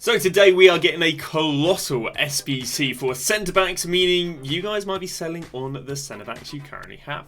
So today we are getting a colossal SBC for centre-backs, meaning you guys might be selling on the centre-backs you currently have.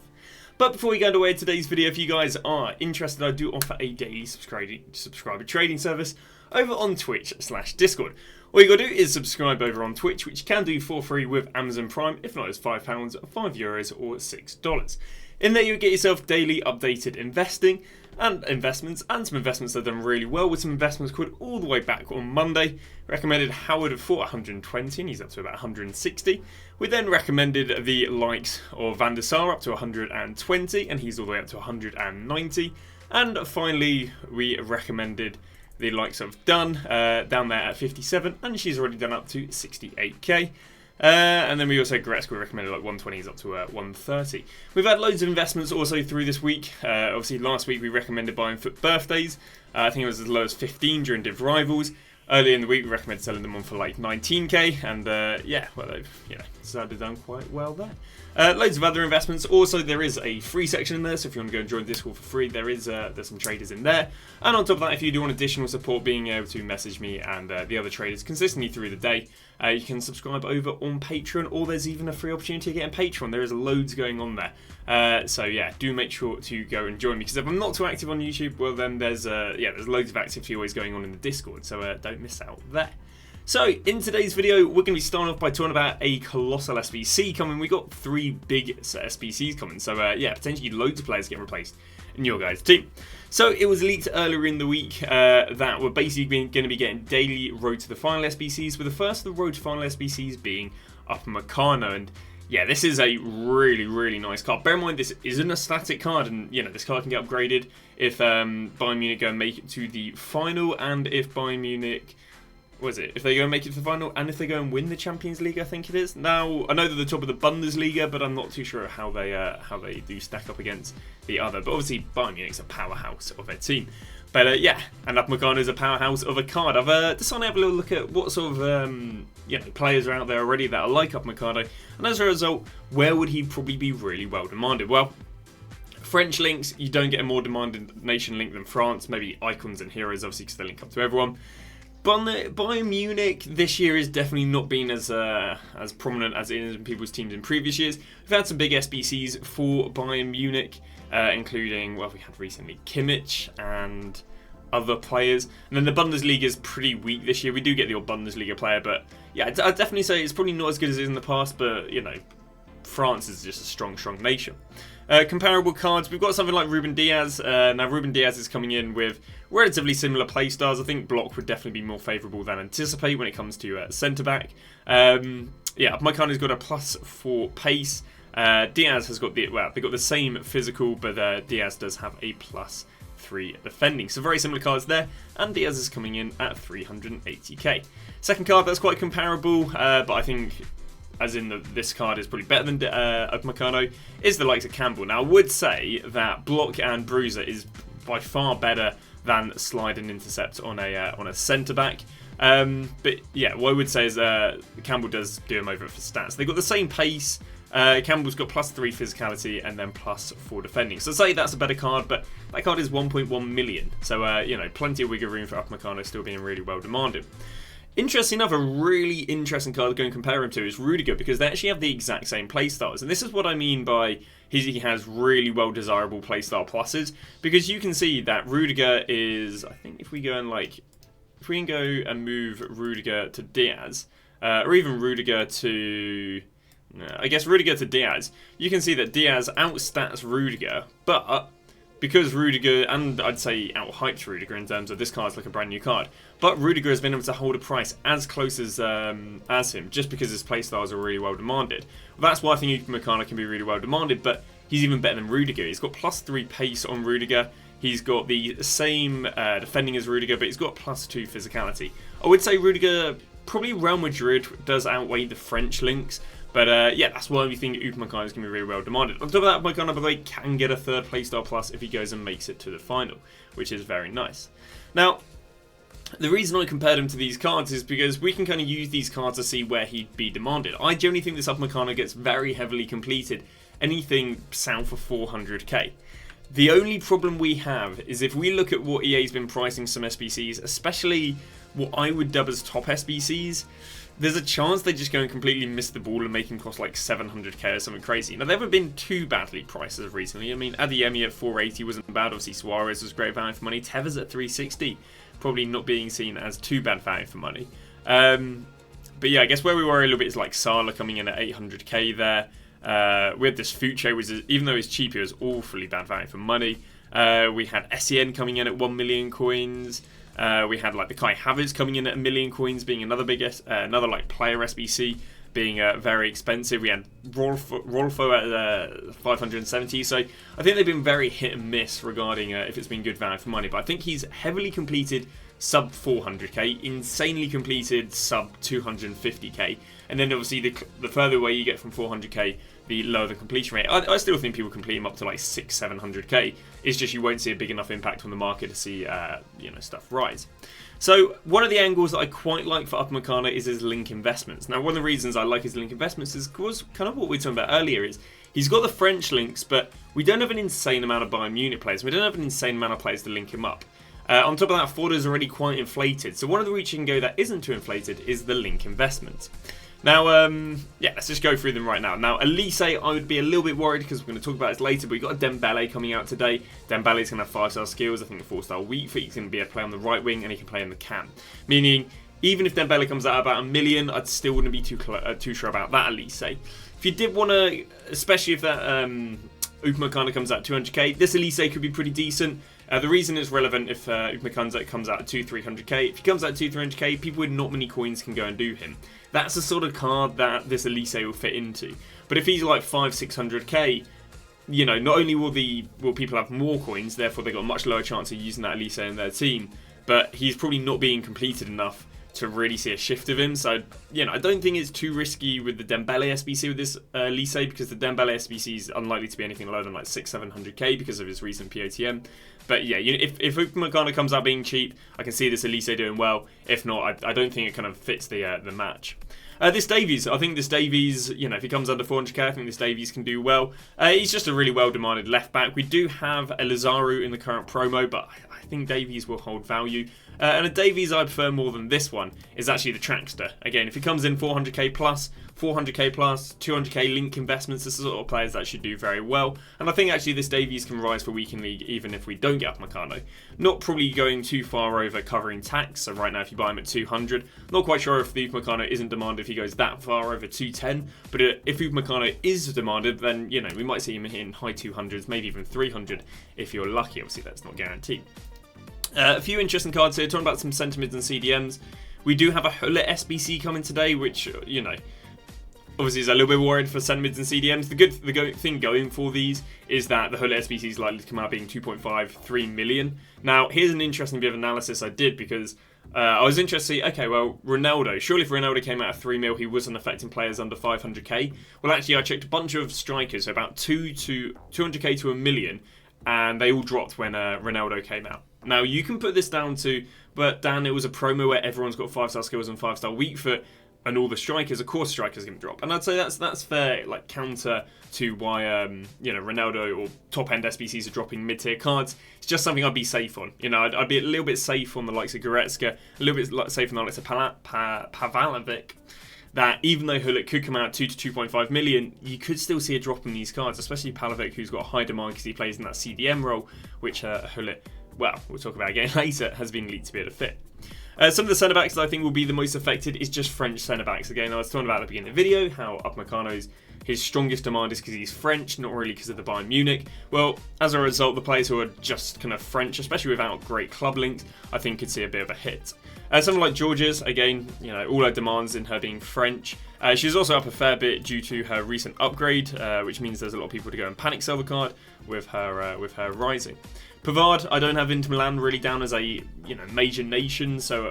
But before we go underway today's video, if you guys are interested, I do offer a daily subscriber trading service over on Twitch/Discord. All you gotta do is subscribe over on Twitch, which you can do for free with Amazon Prime, if not it's £5, €5 or $6. In there you'll get yourself daily updated investing and investments, and some investments that have done really well, with some investments quit all the way back on Monday. Recommended Howard for 120 and he's up to about 160. We then recommended the likes of Van der Sar up to 120 and he's all the way up to 190. And finally we recommended the likes of Dunn down there at 57 and she's already done up to 68k. And then we also had Gretzky recommended like 120s up to 130. We've had loads of investments also through this week. Obviously last week we recommended buying for birthdays. I think it was as low as 15 during Div Rivals. Earlier in the week we recommended selling them on for like 19k, and yeah, well they've decided done quite well there. Loads of other investments. Also there is a free section in there, so if you want to go and join Discord for free, there's some traders in there. And on top of that, if you do want additional support, being able to message me and the other traders consistently through the day, you can subscribe over on Patreon, or there's even a free opportunity to get on Patreon. There is loads going on there. So yeah, do make sure to go and join me, because if I'm not too active on YouTube, well then there's loads of activity always going on in the Discord, so don't miss out there. So in today's video, we're going to be starting off by talking about a colossal SBC coming. We got 3 big SBCs coming, so yeah, potentially loads of players getting replaced in your guys' team. So it was leaked earlier in the week that we're basically going to be getting daily Road to the Final SBCs, with the first of the Road to Final SBCs being Upamecano. And yeah, this is a really nice card. Bear in mind, this isn't a static card, and you know this card can get upgraded if Bayern Munich go and make it to the final, and if Bayern Munich, if they go and make it to the final, and if they go and win the Champions League, I think it is. Now, I know they're the top of the Bundesliga, but I'm not too sure how they do stack up against the other. But obviously, Bayern Munich's a powerhouse of their team. But yeah, and Upamecano is a powerhouse of a card. I've decided to have a little look at what sort of players are out there already that are like Upamecano, and as a result, where would he probably be really well demanded? Well, French links, you don't get a more demanded nation link than France. Maybe icons and heroes, obviously, because they link up to everyone. Bayern Munich this year has definitely not been as prominent as it is in people's teams in previous years. We've had some big SBCs for Bayern Munich, including, well, we had recently Kimmich and other players. And then the Bundesliga is pretty weak this year. We do get the odd Bundesliga player, but yeah, I'd definitely say it's probably not as good as it is in the past, but you know, France is just a strong nation. Comparable cards, we've got something like Ruben Diaz. Now Ruben Diaz is coming in with relatively similar playstyles. I think block would definitely be more favourable than anticipate when it comes to centre-back. Yeah, Upamecano's got a +4 pace. Diaz has got they've got the same physical, but Diaz does have a +3 defending. So very similar cards there, and Diaz is coming in at 380k. Second card that's quite comparable, but I think, as in this card is probably better than Upamecano, is the likes of Campbell. Now I would say that block and bruiser is by far better than slide and intercept on a centre back. But yeah, what I would say is Campbell does do him over for stats. They've got the same pace. Campbell's got +3 physicality and then +4 defending. So say that's a better card, but that card is 1.1 million. So you know, plenty of wiggle room for Upamecano, still being really well demanded. Interesting enough, a really interesting card to go and compare him to is Rudiger, because they actually have the exact same playstyles. And this is what I mean by he has really well desirable playstyle pluses, because you can see that Rudiger is, I think if we can go and move Rudiger to Diaz, or even Rudiger to, I guess Rudiger to Diaz, you can see that Diaz outstats Rudiger, but because Rudiger, and I'd say out-hyped Rudiger in terms of this card's like a brand new card, but Rudiger has been able to hold a price as close as him, just because his playstyles are really well demanded. Well, that's why I think Upamecano can be really well demanded, but he's even better than Rudiger. He's got +3 pace on Rudiger, he's got the same defending as Rudiger, but he's got +2 physicality. I would say Rudiger, probably Real Madrid does outweigh the French links, but yeah, that's why we think Upamecano is going to be really well demanded. On top of that, Upamecano, by the way, can get a 3rd playstyle plus if he goes and makes it to the final, which is very nice. Now, the reason I compared him to these cards is because we can kind of use these cards to see where he'd be demanded. I generally think this Upamecano gets very heavily completed, anything south of 400k. The only problem we have is if we look at what EA's been pricing some SBCs, especially what I would dub as top SBCs, there's a chance they just go and completely miss the ball and make him cost like 700k or something crazy. Now, they haven't been too badly priced as of recently. I mean, Adeyemi at 480 wasn't bad. Obviously, Suarez was great value for money. Tevez at 360, probably not being seen as too bad value for money. But yeah, I guess where we were a little bit is like Salah coming in at 800k there. We had this Fuche, which is, even though it's cheap, it was awfully bad value for money. We had SEN coming in at 1 million coins. We had like the Kai Havertz coming in at 1 million coins, being another another like player SBC, being very expensive. We had Rolfo at 570. So I think they've been very hit and miss regarding if it's been good value for money. But I think he's heavily completed sub 400k, insanely completed sub 250k, and then obviously the further away you get from 400k, the lower the completion rate. I still think people complete him up to like 600-700k. It's just you won't see a big enough impact on the market to see stuff rise. So one of the angles that I quite like for Upamecano is his link investments. Now, one of the reasons I like his link investments is because kind of what we were talking about earlier is he's got the French links, but we don't have an insane amount of Bayern Munich players. We don't have an insane amount of players to link him up. On top of that, Fodder is already quite inflated. So one of the routes you can go that isn't too inflated is the link investment. Now, yeah, let's just go through them right now. Now, Elise, I would be a little bit worried because we're going to talk about this later, but we've got a Dembele coming out today. Dembele's going to have 5-star skills. I think a 4-star weak foot. He's going to be able to play on the right wing and he can play in the cam. Meaning, even if Dembele comes out about 1 million, I still wouldn't be too sure about that, Elise. If you did want to, especially if that Upamecano comes out 200k, this Elise could be pretty decent. The reason it's relevant if Upamecano comes out at 200-300k, if he comes out at 200-300k, people with not many coins can go and do him. That's the sort of card that this Elise will fit into. But if he's like 500-600k, you know, not only will people have more coins, therefore they've got a much lower chance of using that Elise in their team, but he's probably not being completed enough to really see a shift of him. So, you know, I don't think it's too risky with the Dembele SBC with this Elise, because the Dembele SBC is unlikely to be anything lower than like 600-700k because of his recent POTM. But yeah, if Upamecano comes out being cheap, I can see this Elise doing well. If not, I don't think it kind of fits the match. This Davies, I think this Davies, you know, if he comes under 400k, I think this Davies can do well. He's just a really well-demanded left-back. We do have a Lazaro in the current promo, but I think Davies will hold value. And a Davies I prefer more than this one is actually the Trackster. Again, if he comes in 400k plus, 200k link investments, this is the sort of players that should do very well. And I think actually this Davies can rise for Weekend League even if we don't get Upamecano. Not probably going too far over covering tax, so right now if you buy him at 200, not quite sure if the Upamecano isn't demanded if he goes that far over 210, but if Upamecano is demanded, then, you know, we might see him in high 200s, maybe even 300 if you're lucky. Obviously that's not guaranteed. A few interesting cards here, talking about some centimeters and CDMs. We do have a Fodder SBC coming today, which, you know, obviously is a little bit worried for centimeters and CDMs. The thing going for these is that the Fodder SBC is likely to come out being 2.53 million. Now, here's an interesting bit of analysis I did because I was interested to see, okay, well, Ronaldo. Surely if Ronaldo came out at 3 mil, he wasn't affecting players under 500k. Well, actually, I checked a bunch of strikers, so about 200k to 1 million, and they all dropped when Ronaldo came out. Now, you can put this down to, but Dan, it was a promo where everyone's got 5-star skills and 5-star weak foot, and all the strikers, of course, strikers are going to drop. And I'd say that's fair, like, counter to why, you know, Ronaldo or top-end SBCs are dropping mid-tier cards. It's just something I'd be safe on. You know, I'd be a little bit safe on the likes of Goretzka, a little bit safe on the likes of Pavalovic, that even though Hullet could come out 2 to 2.5 million, you could still see a drop in these cards, especially Pavlovic, who's got a high demand because he plays in that CDM role, which Hullet, well, we'll talk about again later, has been leaked to be able to fit. Some of the centre-backs that I think will be the most affected is just French centre-backs. Again, I was talking about at the beginning of the video how Upamecano's his strongest demand is because he's French, not really because of the Bayern Munich. Well, as a result, the players who are just kind of French, especially without great club links, I think could see a bit of a hit. Someone like Georgia's, again, you know, all her demands in her being French. She's also up a fair bit due to her recent upgrade, which means there's a lot of people to go and panic sell the card with her rising. Pavard, I don't have Inter Milan really down as a, you know, major nation, so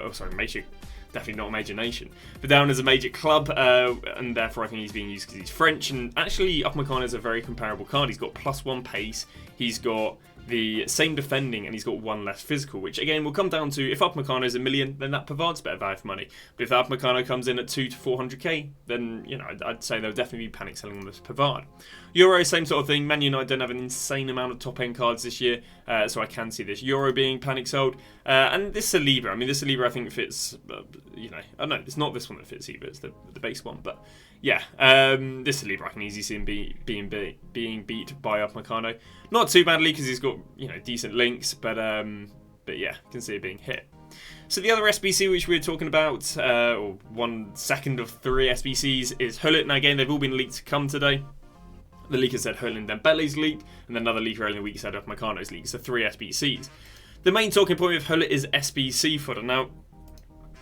definitely not a major nation, but down as a major club, and therefore I think he's being used because he's French. And actually, Upamecano is a very comparable card. He's got +1 pace, he's got the same defending, and he's got 1 less physical, which again will come down to, if Upamecano is $1 million, then that Pavard's better value for money. But if Upamecano comes in at 200 to 400k, then I'd say there'll definitely be panic selling on this Pavard. Euro, same sort of thing. Man United don't have an insane amount of top end cards this year, so I can see this Euro being panic sold. And this Saliba, I mean, this Saliba I think fits, I know it's not this one that fits either, it's the base one, but yeah, this Saliba I can easily see him being beat by Upamecano. Not too badly because he's got decent links, but yeah, can see it being hit. So the other SBC which we were talking about, or 1 second of 3 SBCs, is Hullet. Now again, they've all been leaked to come today. The leaker said Hullet and Dembele's leaked, and then another leaker earlier in the week said Upamecano's leaked. So 3 SBCs. The main talking point with Hullet is SBC fodder. Now,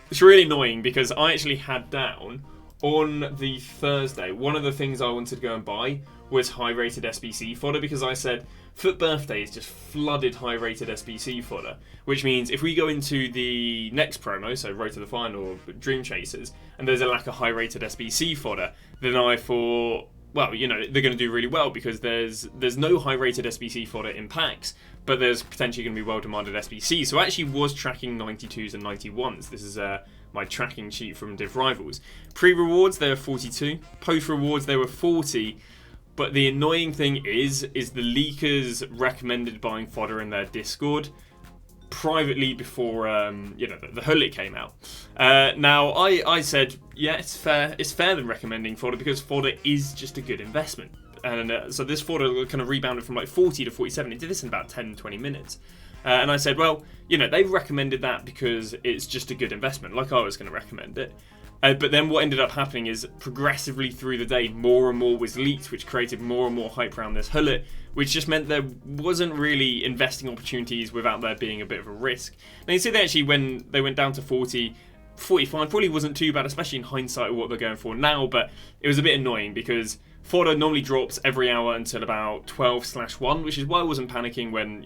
it's really annoying because I actually had down on the Thursday, one of the things I wanted to go and buy was high-rated SBC fodder, because I said Foot Birthdays just flooded high-rated SBC fodder, which means if we go into the next promo, so Road to the Final or Dream Chasers, and there's a lack of high-rated SBC fodder, then I thought, well, they're going to do really well because there's no high-rated SBC fodder in packs, but there's potentially going to be well-demanded SBC. So I actually was tracking 92s and 91s. This is my tracking sheet from Div Rivals. Pre-rewards, they were 42. Post-rewards, they were 40. But the annoying thing is the leakers recommended buying fodder in their Discord privately before the Hullet came out. Now I said, yeah, it's fair than recommending fodder because fodder is just a good investment. And so this fodder kind of rebounded from like 40 to 47. It did this in about 10-20 minutes. And I said, well, they recommended that because it's just a good investment, like I was going to recommend it. But then what ended up happening is progressively through the day, more and more was leaked, which created more and more hype around this Hullet, which just meant there wasn't really investing opportunities without there being a bit of a risk. Now you see they actually, when they went down to 40, 45 probably wasn't too bad, especially in hindsight of what they're going for now, but it was a bit annoying because fodder normally drops every hour until about 12/1, which is why I wasn't panicking when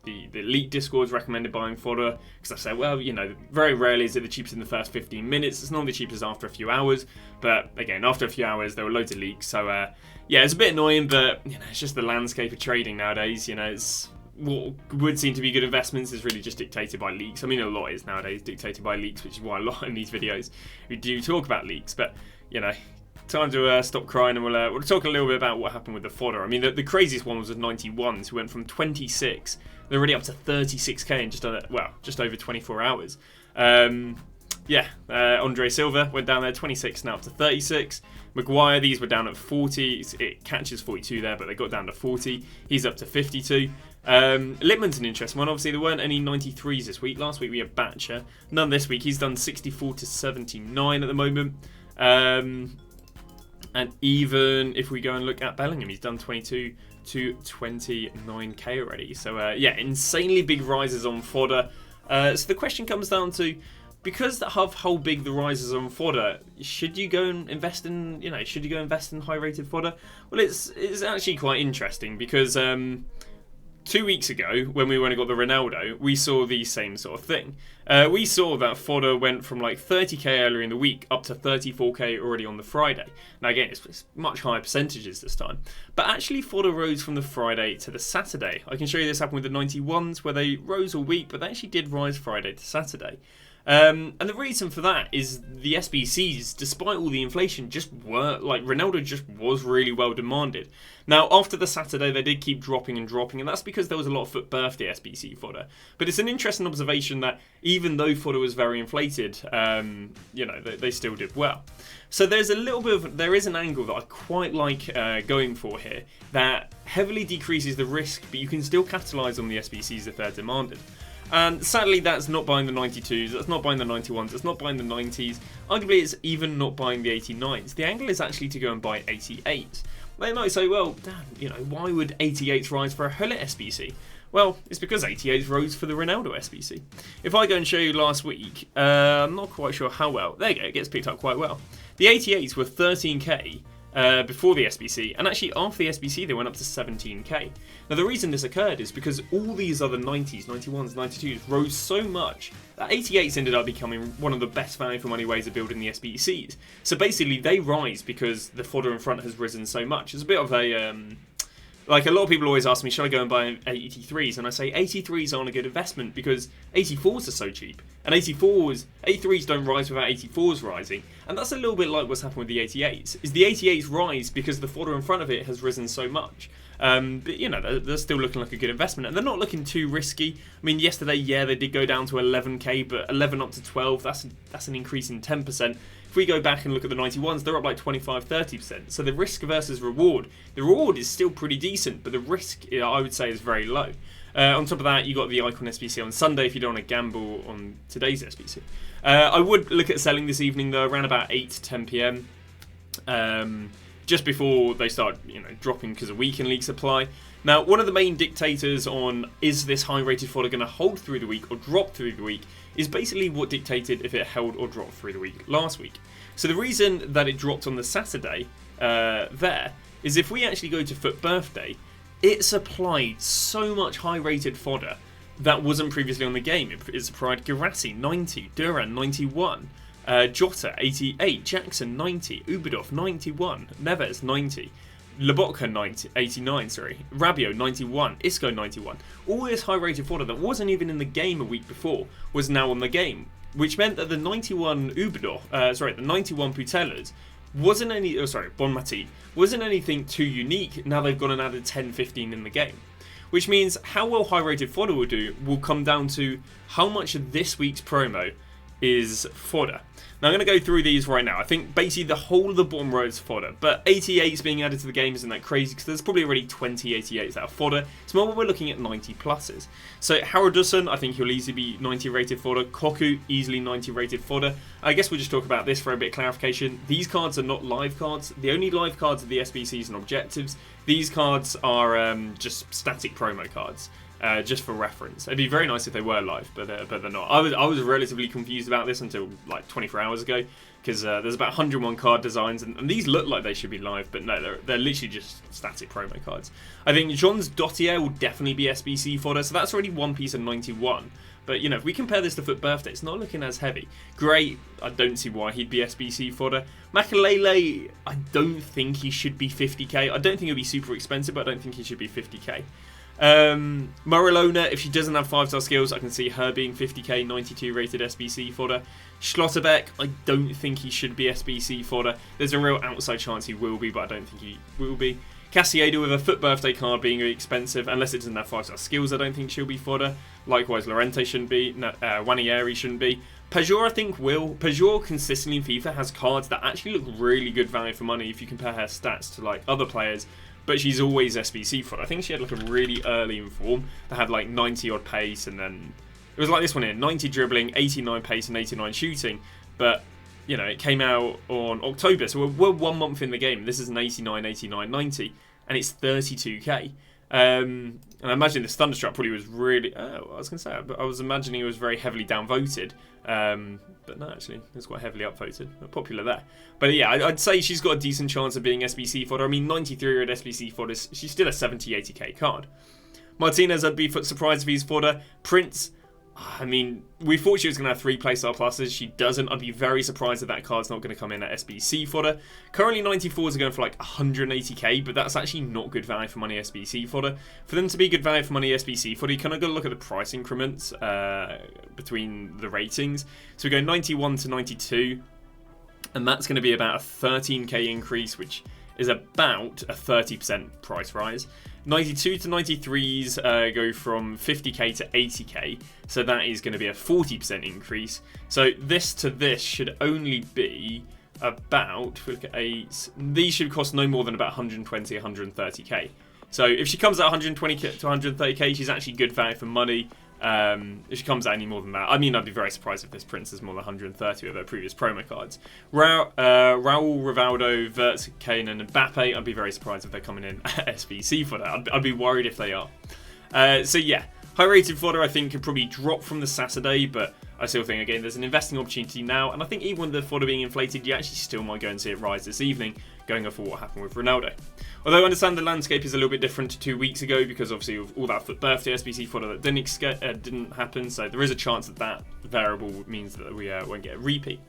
the elite Discords recommended buying fodder, because I said, well, very rarely is it the cheapest in the first 15 minutes. It's normally the cheapest after a few hours, but again, after a few hours there were loads of leaks. So yeah, it's a bit annoying, but it's just the landscape of trading nowadays. It's what would seem to be good investments is really just dictated by leaks. I mean, a lot is nowadays dictated by leaks, which is why a lot in these videos we do talk about leaks. But time to stop crying, and we'll talk a little bit about what happened with the fodder. I mean, the craziest one was the 91s, who went from 26, they're already up to 36k in just over 24 hours. Andre Silva went down there, 26, now up to 36. Maguire, these were down at 40. It catches 42 there, but they got down to 40. He's up to 52. Littman's an interesting one. Obviously, there weren't any 93s this week. Last week we had Batcher. None this week. He's done 64 to 79 at the moment. And even if we go and look at Bellingham, he's done 22 to 29k already. So yeah, insanely big rises on fodder. So the question comes down to, because of how big the rises on fodder, should you go and invest in high-rated fodder? Well, it's actually quite interesting because 2 weeks ago, when we went and got the Ronaldo, we saw the same sort of thing. We saw that fodder went from like 30k earlier in the week up to 34k already on the Friday. Now again, it's much higher percentages this time. But actually fodder rose from the Friday to the Saturday. I can show you this happened with the 91s where they rose all week, but they actually did rise Friday to Saturday. And the reason for that is the SBCs, despite all the inflation, just were, Ronaldo just was really well demanded. Now, after the Saturday, they did keep dropping, and that's because there was a lot of Foot Birthday SBC fodder. But it's an interesting observation that even though fodder was very inflated, they still did well. So there is an angle that I quite like going for here that heavily decreases the risk, but you can still capitalise on the SBCs if they're demanded. And sadly, that's not buying the 92s, that's not buying the 91s, that's not buying the 90s. Arguably, it's even not buying the 89s. The angle is actually to go and buy 88s. They might say, well, damn, why would 88s rise for a Hullet SBC? Well, it's because 88s rose for the Ronaldo SBC. If I go and show you last week, I'm not quite sure how well. There you go, it gets picked up quite well. The 88s were 13k. Before the SBC, and actually after the SBC they went up to 17k. Now the reason this occurred is because all these other 90s, 91s, 92s rose so much that 88s ended up becoming one of the best value for money ways of building the SBCs. So basically they rise because the fodder in front has risen so much. It's a bit of a Like, a lot of people always ask me, should I go and buy 83s? And I say 83s aren't a good investment because 84s are so cheap. And 83s don't rise without 84s rising. And that's a little bit like what's happened with the 88s. Is the 88s rise because the fodder in front of it has risen so much. But, you know, they're still looking like a good investment. And they're not looking too risky. I mean, yesterday, yeah, they did go down to 11k, but 11 up to 12, that's an increase in 10%. If we go back and look at the 91s, they're up like 25-30%. So the risk versus reward, the reward is still pretty decent, but the risk, I would say, is very low. On top of that, you got the Icon SBC on Sunday if you don't want to gamble on today's SBC. I would look at selling this evening though, around about 8 to 10 p.m. Just before they start, you know, dropping because of weekend league supply. Now, one of the main dictators on is this high-rated fodder going to hold through the week or drop through the week is basically what dictated if it held or dropped through the week last week. So the reason that it dropped on the Saturday there is if we actually go to Foot Birthday, it supplied so much high-rated fodder that wasn't previously on the game. It supplied Girassi 90, Duran 91, Jota 88, Jackson 90, Ubadov 91, Neves 90, Lobotka 89, Rabiot 91, Isco 91. All this high-rated fodder that wasn't even in the game a week before was now on the game, which meant that the 91 Ubadov, the 91 Putellas wasn't Bon Matip wasn't anything too unique. Now they've gone and added 10-15 in the game. Which means how well high-rated fodder will do will come down to how much of this week's promo is fodder. Now I'm going to go through these right now. I think basically the whole of the bottom row is fodder, but 88s being added to the game isn't that crazy because there's probably already 20 88s out of fodder. It's more when we're looking at 90 pluses. So Haraldsson, I think he'll easily be 90 rated fodder. Koku, easily 90 rated fodder. I guess we'll just talk about this for a bit of clarification. These cards are not live cards. The only live cards are the SBCs and objectives. These cards are just static promo cards. Just for reference. It'd be very nice if they were live, but they're not. I was relatively confused about this until like 24 hours ago, because there's about 101 card designs, and these look like they should be live, but no, they're literally just static promo cards. I think Jean's Dottier will definitely be SBC fodder, so that's already one piece of 91. But, you know, if we compare this to Foot Birthday, it's not looking as heavy. Gray, I don't see why he'd be SBC fodder. Makalele, I don't think he should be 50k. I don't think he'll be super expensive, but I don't think he should be 50k. Marilona, if she doesn't have 5-star skills, I can see her being 50k, 92 rated SBC fodder. Schlotterbeck, I don't think he should be SBC fodder. There's a real outside chance he will be, but I don't think he will be. Casiedo with a Foot Birthday card being expensive, unless it doesn't have 5-star skills, I don't think she'll be fodder. Likewise, Lorente shouldn't be, Wanieri shouldn't be. Pajor, I think, will. Pajor consistently in FIFA has cards that actually look really good value for money if you compare her stats to like other players. But she's always SBC fodder. I think she had like a really early in form that had like 90 odd pace, and then it was like this one here, 90 dribbling, 89 pace and 89 shooting. But, you know, it came out on October, so we're 1 month in the game. This is an 89, 89, 90, and it's 32k. And I imagine this Thunderstruck probably was really, I was going to say, but I was imagining it was very heavily downvoted. But no, actually, it was quite heavily upvoted. Popular there. But yeah, I'd say she's got a decent chance of being SBC fodder. I mean, 93 at SBC fodder, she's still a 70, 80k card. Martinez, I'd be surprised if he's fodder. Prince, I mean, we thought she was going to have 3 playstyle pluses. She doesn't. I'd be very surprised if that card's not going to come in at SBC fodder. Currently, 94s are going for like 180k, but that's actually not good value for money SBC fodder. For them to be good value for money SBC fodder, you kind of got to look at the price increments between the ratings. So we go 91 to 92, and that's going to be about a 13k increase, which is about a 30% price rise. 92 to 93s go from 50k to 80k, so that is going to be a 40% increase. So this to this should only be about, if we look at 8, these should cost no more than about 120, 130k. So if she comes at 120k to 130k, she's actually good value for money. If she comes out any more than that, I mean, I'd be very surprised if this Prince is more than 130 with her previous promo cards. Raul, Rivaldo, Wirtz, Kane and Mbappe, I'd be very surprised if they're coming in SBC fodder. I'd be worried if they are. So yeah, high rated fodder I think could probably drop from the Saturday, but I still think, again, there's an investing opportunity now, and I think even with the fodder being inflated, you actually still might go and see it rise this evening, going off of what happened with Ronaldo. Although I understand the landscape is a little bit different to 2 weeks ago, because obviously of all that Foot Birthday SBC fodder that didn't happen, so there is a chance that that variable means that we won't get a repeat.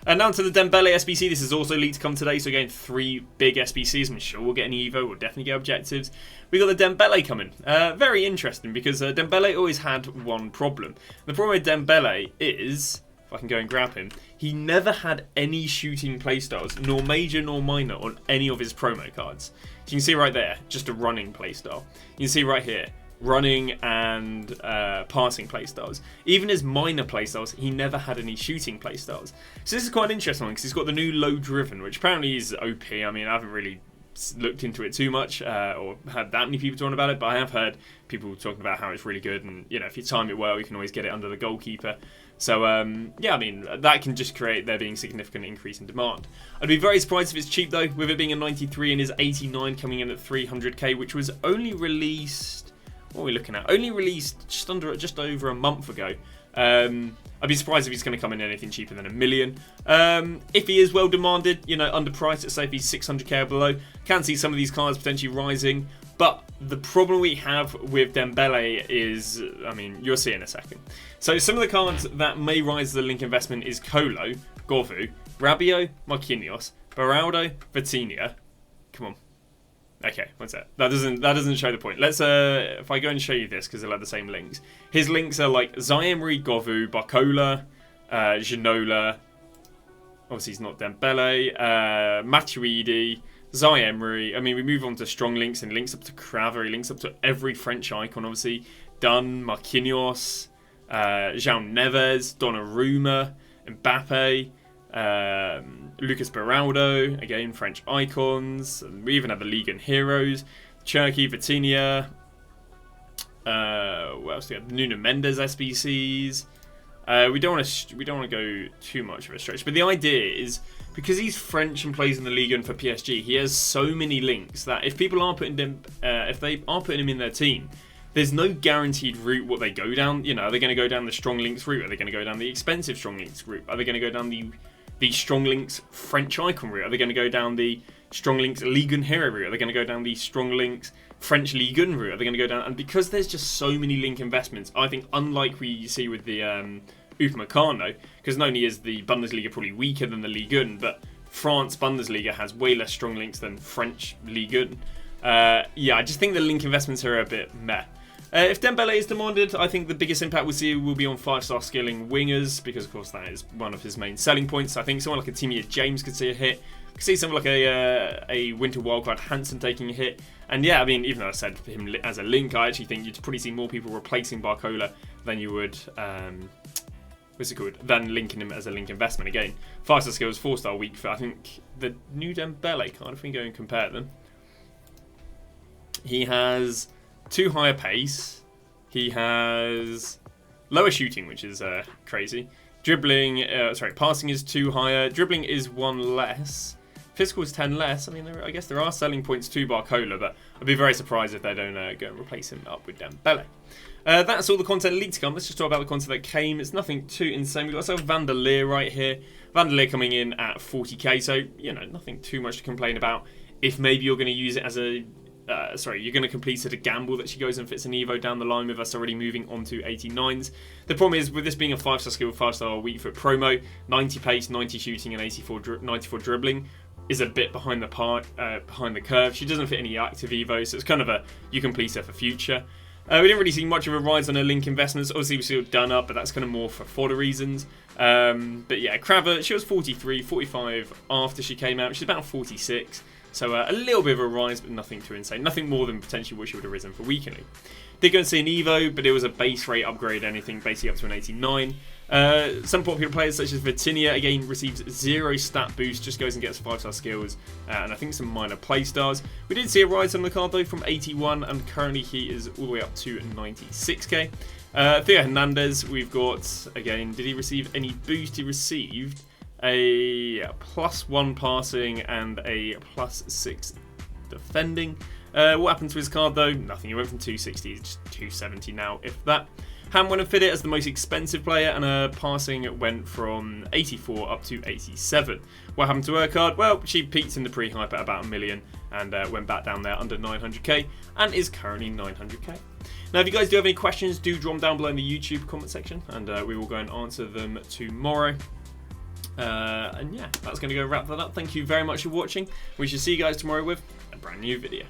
And now to the Dembele SBC. This is also leaked to come today. So again, 3 big SBCs. I'm sure we'll get an Evo. We'll definitely get objectives. We got the Dembele coming. Very interesting because Dembele always had one problem. The problem with Dembele is, if I can go and grab him, he never had any shooting playstyles, nor major nor minor, on any of his promo cards. So you can see right there, just a running playstyle. You can see right here, running and passing playstyles. Even his minor playstyles, he never had any shooting playstyles. So this is quite an interesting one because he's got the new low driven, which apparently is OP. I mean, I haven't really looked into it too much or had that many people talking about it, but I have heard people talking about how it's really good, and you know, if you time it well, you can always get it under the goalkeeper. So yeah, I mean, that can just create there being significant increase in demand. I'd be very surprised if it's cheap though, with it being a 93 and his 89 coming in at 300k, which was only released, what are we looking at? Only released just over a month ago. I'd be surprised if he's going to come in anything cheaper than $1 million. If he is well demanded, you know, underpriced, let's say if he's 600k or below, can see some of these cards potentially rising. But the problem we have with Dembele is, I mean, you'll see in a second. So some of the cards that may rise the link investment is Colo, Govu, Rabiot, Marquinhos, Beraldo, Vitinha. Come on. Okay, what's that? That doesn't show the point. Let's if I go and show you this because they'll have the same links. His links are like Zaemri, Govu, Barcola, Ginola. Obviously, he's not Dembele. Matuidi, Zaemri. I mean, we move on to strong links and links up to Cravery, links up to every French icon. Obviously, Dunn, Marquinhos, João Neves, Donnarumma, Mbappe. Lucas Beraldo, again French icons. We even have the League and Heroes, Cherky, Vitinha. What else do we have? Nuno Mendes SBCs. We don't want to go too much of a stretch, but the idea is because he's French and plays in the Ligue 1 for PSG, he has so many links that if people are putting him, if they are putting him in their team, there's no guaranteed route what they go down. You know, are they going to go down the strong links route? Are they going to go down the expensive strong links route? Are they going to go down the strong links French icon route? Are they going to go down the strong links Ligue 1 hero route? Are they going to go down the strong links French Ligue 1 route? Are they going to go down? And because there's just so many link investments, I think unlike we see with the Upamecano, because not only is the Bundesliga probably weaker than the Ligue 1, but France Bundesliga has way less strong links than French Ligue 1. Yeah, I just think the link investments are a bit meh. If Dembele is demanded, I think the biggest impact we'll see will be on 5-star skilling wingers, because of course that is one of his main selling points. I think someone like a Timmy James could see a hit. Could see someone like a Winter Wildcard Hansen taking a hit. And yeah, I mean, even though I said him as a link, I actually think you'd probably see more people replacing Barcola than you would, what's it called, than linking him as a link investment. Again, 5-star skills, 4-star weak for, I think, the new Dembele card, if we go and compare them. He has 2 higher pace. He has lower shooting, which is crazy. Dribbling, passing is 2 higher. Dribbling is 1 less. Physical is 10 less. I mean, I guess there are selling points to Barcola, but I'd be very surprised if they don't go and replace him up with Dembele. That's all the content leaked to come. Let's just talk about the content that came. It's nothing too insane. We've got ourselves Van der Leer right here. Van der Leer coming in at 40k, so, you know, nothing too much to complain about. If maybe you're going to use it as a you're going to complete it a gamble that she goes and fits an Evo down the line with us already moving on to 89s. The problem is with this being a 5-star skill, 5-star weak foot promo, 90 pace, 90 shooting, and 94 dribbling is a bit behind the curve. She doesn't fit any active Evo, so it's kind of a you complete her for future. We didn't really see much of a rise on her link investments. Obviously, we see it done up, but that's kind of more for fodder reasons. But yeah, Craver, she was 43, 45 after she came out. She's about 46. So a little bit of a rise, but nothing too insane. Nothing more than potentially what she would have risen for weekly. Did go and see an Evo, but it was a base rate upgrade, anything basically up to an 89. Some popular players such as Vitinha, again, receives 0 stat boost, just goes and gets 5-star skills, and I think some minor play stars. We did see a rise on the card though from 81, and currently he is all the way up to 96k. Theo Hernandez, we've got, again, did he receive any boost? He received a +1 passing and a +6 defending. What happened to his card though? Nothing. He went from 260 to 270 now, if that. Ham went and fit it as the most expensive player, and her passing went from 84 up to 87. What happened to her card? Well, she peaked in the pre-hype at about $1 million and went back down there under 900k and is currently 900k. Now, if you guys do have any questions, do drop them down below in the YouTube comment section, and we will go and answer them tomorrow. And yeah, that's going to go wrap that up. Thank you very much for watching. We shall see you guys tomorrow with a brand new video.